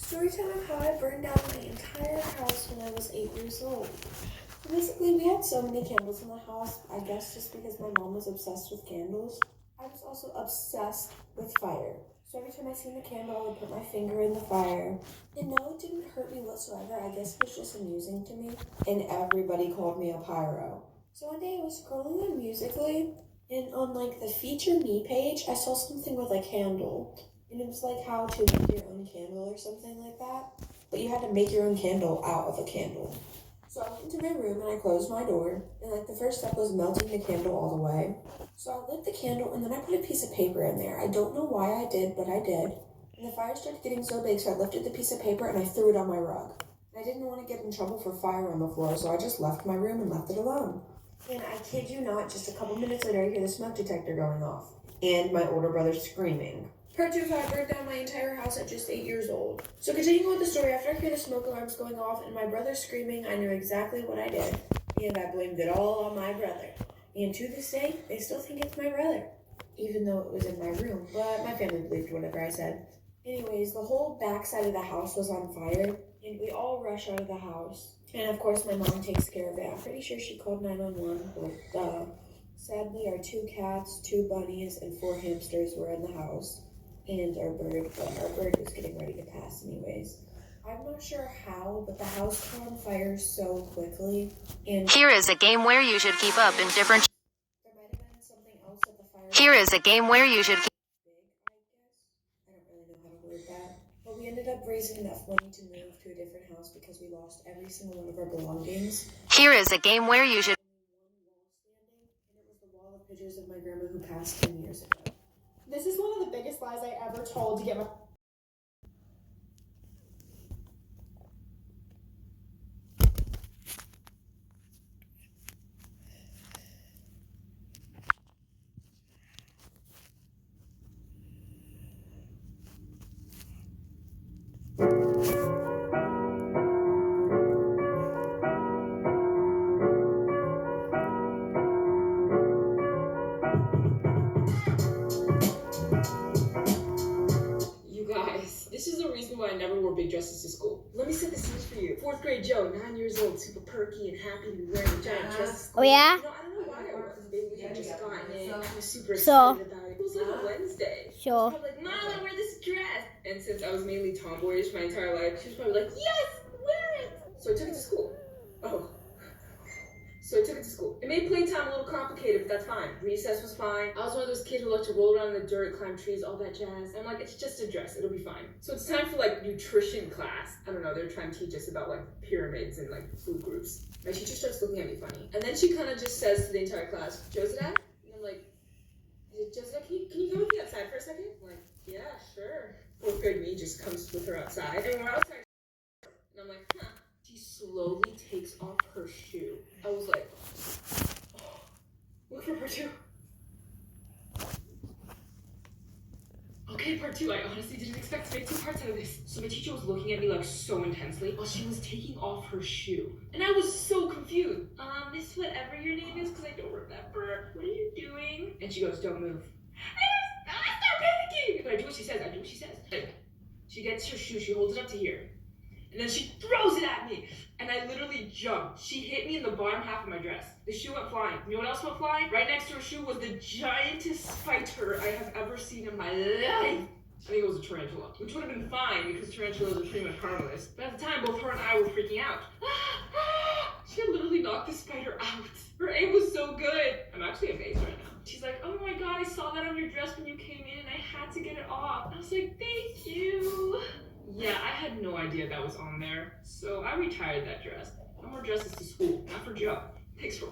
Story time of how I burned down my entire house when I was 8 years old. So basically, we had so many candles in the house, I guess just because my mom was obsessed with candles. I was also obsessed with fire. So every time I seen the candle, I would put my finger in the fire. And no, it didn't hurt me whatsoever. I guess it was just amusing to me. And everybody called me a pyro. So one day I was scrolling on Musical.ly, and on like the Feature Me page, I saw something with a candle. And it was like how to make your own candle or something like that. But you had to make your own candle out of a candle. So I went into my room and I closed my door. And like the first step was melting the candle all the way. So I lit the candle and then I put a piece of paper in there. I don't know why I did, but I did. And the fire started getting so big, so I lifted the piece of paper and I threw it on my rug. I didn't want to get in trouble for fire on the floor, so I just left my room and left it alone. And I kid you not, just a couple minutes later, I hear the smoke detector going off. And my older brother screaming. Part 2 of how I burned down my entire house at just 8 years old. So continuing with the story, after I heard the smoke alarms going off and my brother screaming, I knew exactly what I did. And I blamed it all on my brother. And to this day, they still think it's my brother. Even though it was in my room, but my family believed whatever I said. Anyways, the whole backside of the house was on fire, and we all rush out of the house. And of course, my mom takes care of it. I'm pretty sure she called 911, but sadly, our 2 cats, 2 bunnies, and 4 hamsters were in the house. And our bird, but our bird was getting ready to pass anyways. I'm not sure how, but the house caught on fire so quickly. And here is a game where you should keep up in different. there might have been something else that the fire. Here is a game where you should. I don't really know how to word that. But we ended up raising enough money to move to a different house because we lost every single one of our belongings. Here is a game where you should. And it was the wall of pictures of my grandma who passed 10 years ago. This is one of the biggest lies I ever told to get my... This is the reason why I never wore big dresses to school. Let me set the stage for you. 4th grade Joe, 9 years old, super perky and happy to be wearing a giant dress to school. Oh yeah? You know, I don't know why I was. Maybe we had just gotten it. I was super So, excited about it. It was like a Wednesday. Sure. I was probably like, Mom, I want to wear this dress. And since I was mainly tomboyish my entire life, she was probably like, yes, wear it. So I took it to school. It made playtime a little complicated, but that's fine. Recess was fine. I was one of those kids who loved to roll around in the dirt, climb trees, all that jazz. I'm like, it's just a dress, it'll be fine. So it's time for like nutrition class. I don't know, they're trying to teach us about like pyramids and like food groups. My teacher starts looking at me funny. And then she kind of just says to the entire class, Joseph? And I'm like, Joseph, can you go with me outside for a second? I'm like, yeah, sure. 4th grade me just comes with her outside. And we're outside. And I'm like, huh. She slowly takes off her shoe. I was like, oh, look for part 2. Okay, part 2. I honestly didn't expect to make 2 parts out of this. So my teacher was looking at me like so intensely while she was taking off her shoe. And I was so confused. Miss whatever your name is, because I don't remember. What are you doing? And she goes, don't move. I start panicking. But I do what she says. Like, she gets her shoe, she holds it up to here. And then she throws it at me. And I literally jumped. She hit me in the bottom half of my dress. The shoe went flying. You know what else went flying? Right next to her shoe was the giantest spider I have ever seen in my life. I think it was a tarantula, which would have been fine because tarantulas are pretty much harmless. But at the time, both her and I were freaking out. She literally knocked the spider out. Her aim was so good. I'm actually amazed right now. She's like, oh my God, I saw that on your dress when you came in and I had to get it off. I was like, thank you. Yeah, I had no idea that was on there. So I retired that dress. No more dresses to school, not for Joe. Thanks for